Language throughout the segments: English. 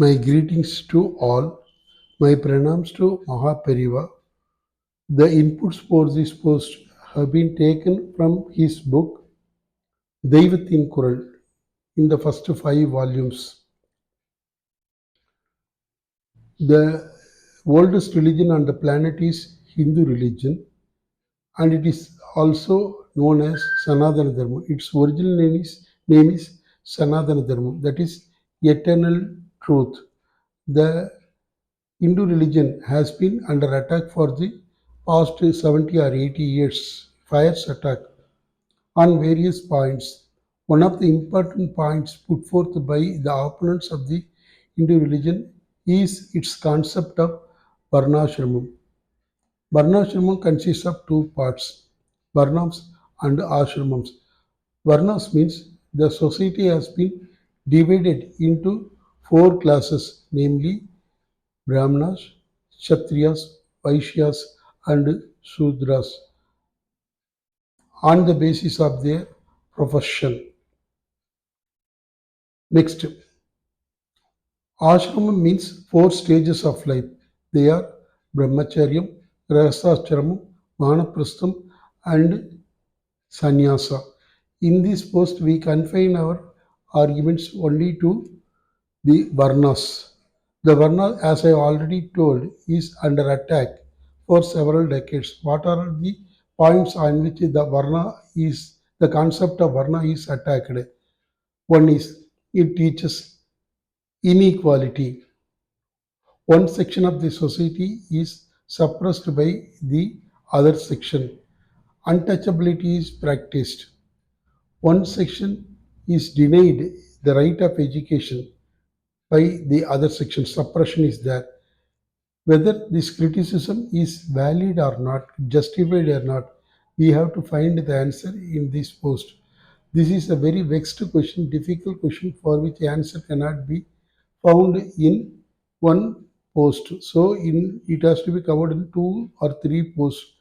My greetings to all. My pranams to Mahapariva. The inputs for this post have been taken from his book Deivathin Kural in the first 5 volumes. The oldest religion on the planet is Hindu religion, and it is also known as Sanatana Dharma. Its original name is Sanatana Dharma, that is eternal truth. The Hindu religion has been under attack for the past 70 or 80 years. Fierce attack on various points. One of the important points put forth by the opponents of the Hindu religion is its concept of Varnasramam. Varnasramam consists of two parts, Varnams and Ashramams. Varnas means the society has been divided into 4 classes, namely Brahmanas, Kshatriyas, Vaishyas, and Sudras on the basis of their profession. Next, Ashramam means 4 stages of life. They are Brahmacharyam, Grahasthacharamam, Vanaprastham, and Sannyasa. In this post, we confine our arguments only to the Varnas. The Varna, as I already told, is under attack for several decades. What are the points on which the concept of Varna is attacked? One is it teaches inequality. One section of the society is suppressed by the other section. Untouchability is practiced. One section is denied the right of education by the other section. Suppression is there. Whether this criticism is valid or not, justified or not, we have to find the answer in this post. This is a very vexed question, difficult question for which answer cannot be found in one post. So it has to be covered in 2 or 3 posts.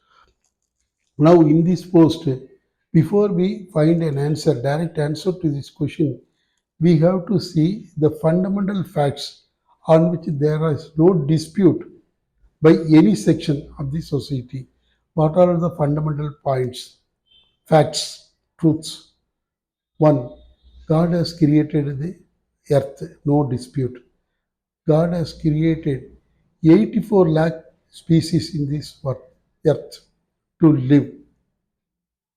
Now in this post, before we find an answer, direct answer to this question, we have to see the fundamental facts on which there is no dispute by any section of the society. What are the fundamental points, facts, truths? One, God has created the earth, no dispute. God has created 84 lakh species in this earth to live.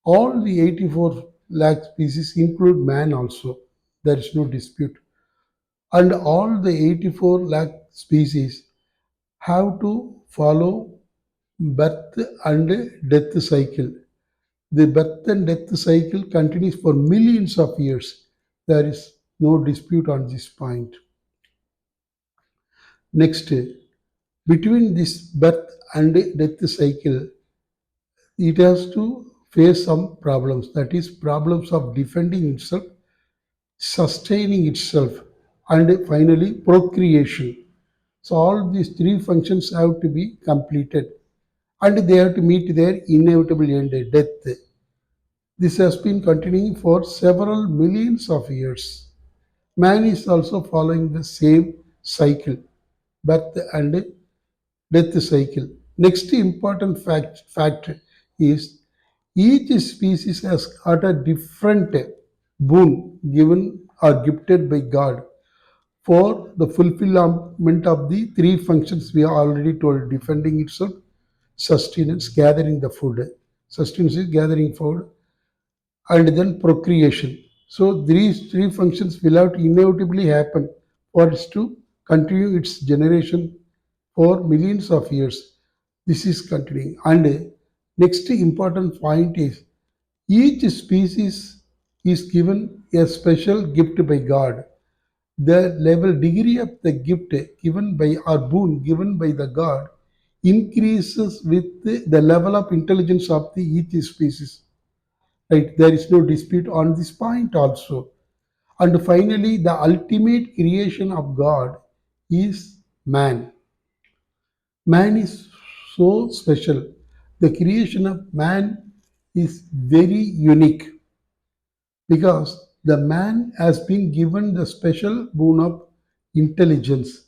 All the 84 lakh species include man also. There is no dispute. And all the 84 lakh species have to follow birth and death cycle. The birth and death cycle continues for millions of years. There is no dispute on this point. Next, between this birth and death cycle, it has to face some problems. That is, problems of defending itself, sustaining itself, and finally procreation. So all these 3 functions have to be completed and they have to meet their inevitable end, death. This has been continuing for several millions of years. Man is also following the same cycle, birth and death cycle. Next important fact is each species has got a different boon given or gifted by God for the fulfillment of the 3 functions we are already told: defending itself, sustenance, gathering the food. Sustenance is gathering food, and then procreation. So these 3 functions will have to inevitably happen for it to continue its generation for millions of years. This is continuing. And next important point is each species is given a special gift by God. The level degree of the gift given by or boon given by the God increases with the level of intelligence of the each species. Right? There is no dispute on this point also. And finally, the ultimate creation of God is man. Man is so special. The creation of man is very unique because the man has been given the special boon of intelligence.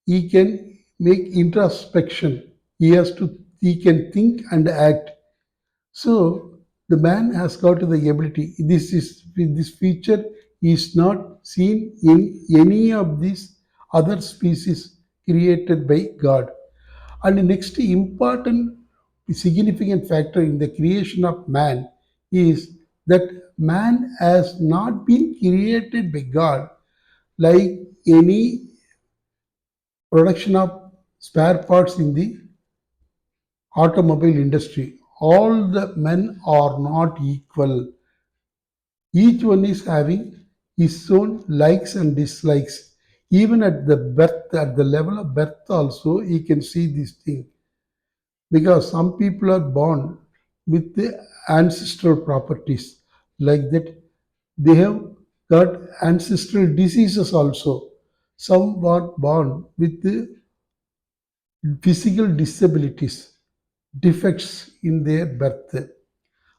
He can make introspection. He can think and act. So the man has got the ability. This feature is not seen in any of these other species created by God. And the next important significant factor in the creation of man is that man has not been created by God like any production of spare parts in the automobile industry. All the men are not equal. Each one is having his own likes and dislikes. Even at the birth, at the level of birth also, you can see this thing. Because some people are born with the ancestral properties like that. They have got ancestral diseases also. Some were born with the physical disabilities, defects in their birth,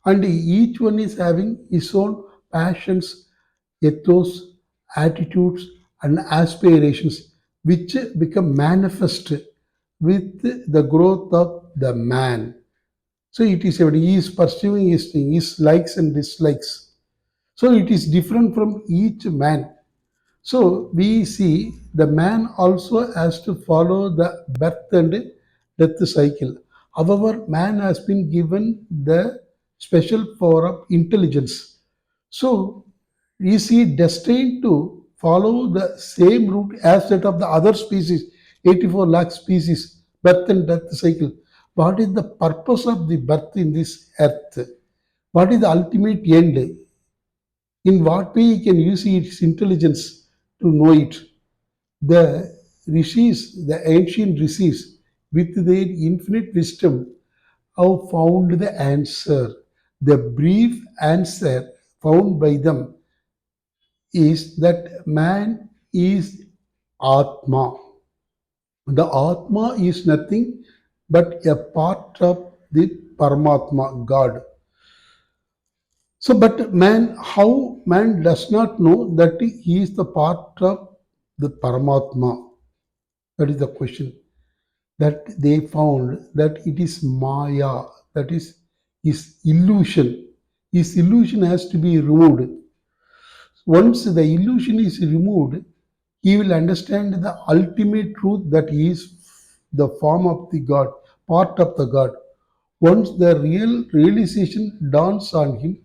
and each one is having his own passions, ethos, attitudes, and aspirations, which become manifest with the growth of the man. So it is he is pursuing his thing, his likes and dislikes. So it is different from each man. So we see the man also has to follow the birth and death cycle. However, man has been given the special power of intelligence. So is he destined to follow the same route as that of the other species, 84 lakh species, birth and death cycle? What is the purpose of the birth in this earth? What is the ultimate end? In what way he can use its intelligence to know it? The rishis, the ancient rishis, with their infinite wisdom, have found the answer. The brief answer found by them is that man is Atma. The Atma is nothing but a part of the Paramatma, God. So, but man, how man does not know that he is the part of the Paramatma? That is the question. That they found that it is Maya, that is his illusion. His illusion has to be removed. Once the illusion is removed, he will understand the ultimate truth that he is the form of the God, part of the God. Once the real realization dawns on him,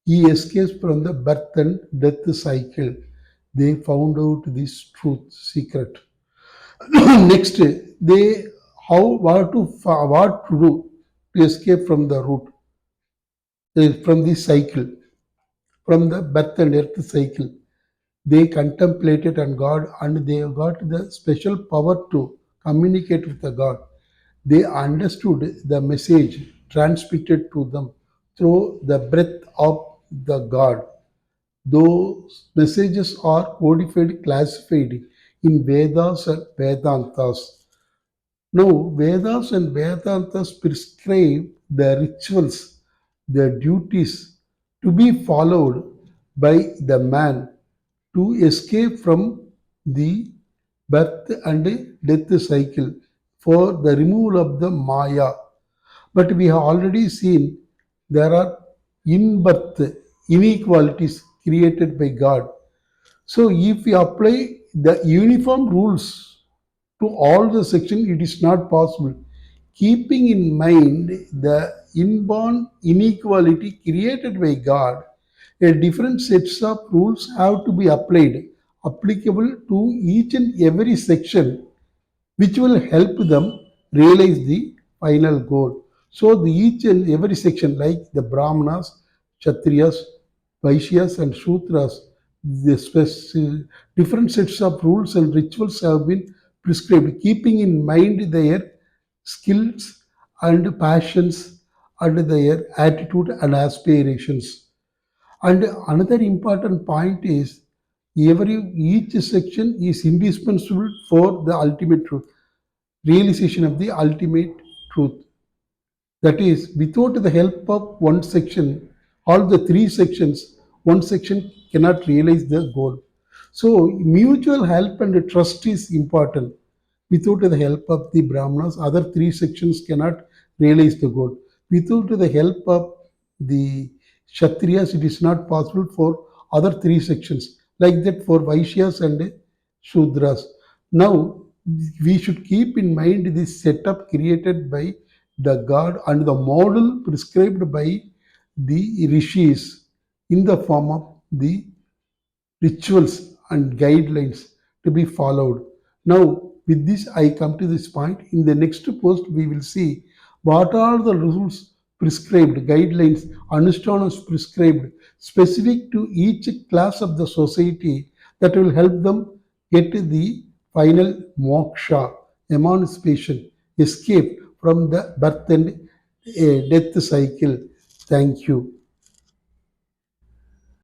he escapes from the birth and death cycle. They found out this truth secret. Next, they what to do to escape from the root, from the cycle, from the birth and earth cycle. They contemplated on God and they got the special power to communicate with the God. They understood the message transmitted to them through the breath of the God. Those messages are codified, classified in Vedas and Vedantas. Now, Vedas and Vedantas prescribe the rituals, the duties to be followed by the man to escape from the birth and death cycle for the removal of the Maya. But we have already seen there are in birth inequalities created by God. So if we apply the uniform rules to all the section, it is not possible. Keeping in mind the inborn inequality created by God, a different sets of rules have to be applied, applicable to each and every section, which will help them realize the final goal. So the each and every section, like the Brahmanas, Kshatriyas, Vaishyas, and Shudras, different sets of rules and rituals have been prescribed, keeping in mind their skills and passions and their attitude and aspirations. And another important point is each section is indispensable for the ultimate truth, realization of the ultimate truth. That is, without the help of one section, all the three sections, one section cannot realize the goal. So mutual help and trust is important. Without the help of the Brahmanas, other three sections cannot realize the goal. Without the help of the Kshatriyas, it is not possible for other three sections. Like that for Vaishyas and Shudras. Now, we should keep in mind this setup created by the god and the model prescribed by the rishis in the form of the rituals and guidelines to be followed. Now, with this, I come to this point. In the next post, we will see what are the rules prescribed, guidelines, anushtanas prescribed, specific to each class of the society that will help them get the final moksha, emancipation, escape from the birth and death cycle. Thank you.